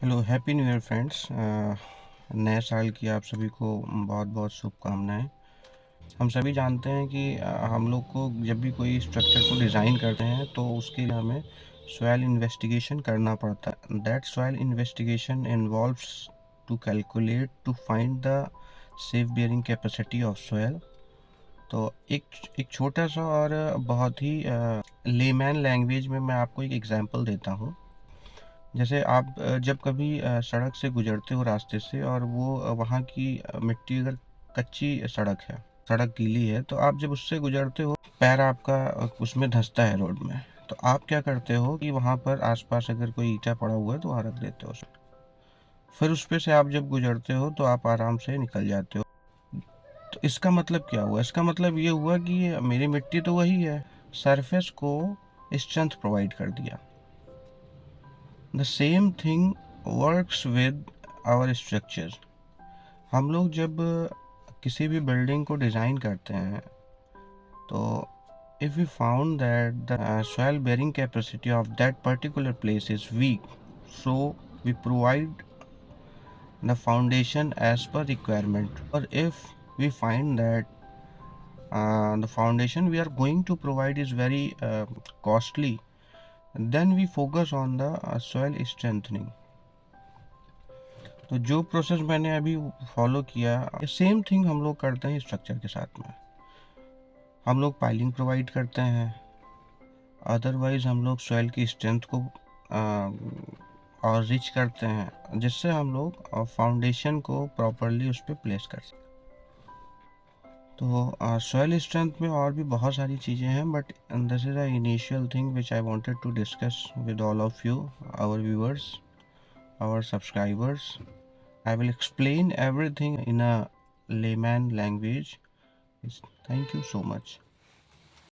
Hello, happy new year friends. नए साल की आप सभी को बहुत बहुत शुभकामनाएं। हम सभी जानते हैं कि हम लोग को जब भी कोई स्ट्रक्चर को डिज़ाइन करते हैं तो उसके लिए हमें सॉइल इन्वेस्टिगेशन करना पड़ता है। That soil investigation involves to calculate to find the safe bearing capacity of soil. तो एक छोटा सा और बहुत ही लेमैन लैंग्वेज में मैं आपको एक एग्जांपल देता हूँ। जैसे आप जब कभी सड़क से गुजरते हो रास्ते से और वो वहाँ की मिट्टी अगर कच्ची सड़क है, सड़क गीली है, तो आप जब उससे गुजरते हो पैर आपका उसमें धंसता है रोड में। तो आप क्या करते हो कि वहाँ पर आसपास अगर कोई ईंटा पड़ा हुआ है तो वहाँ रख देते हो उसमें। फिर उस पे से आप जब गुजरते हो तो आप आराम से निकल जाते हो। तो इसका मतलब क्या हुआ? इसका मतलब ये हुआ कि मेरी मिट्टी तो वही है, सरफेस को स्ट्रेंथ प्रोवाइड कर दिया। The same thing works with our structure. हम लोग जब किसी भी बिल्डिंग को डिज़ाइन करते हैं तो if we found that the soil bearing capacity of that particular place is weak, so we provide the foundation as per requirement. Or if we find that the foundation we are going to provide is very costly, then we focus on the soil strengthening. तो जो process मैंने अभी follow किया, same thing हम लोग करते हैं structure के साथ में। हम लोग पाइलिंग प्रोवाइड करते हैं, अदरवाइज हम लोग सॉइल की स्ट्रेंथ को और रिच करते हैं, जिससे हम लोग फाउंडेशन को प्रॉपरली उस पर प्लेस कर सकें। तो सॉइल स्ट्रेंथ में और भी बहुत सारी चीज़ें हैं, but this is a initial thing which I wanted to discuss with all of you, our viewers, our subscribers. I will explain everything in a layman language. Thank you so much.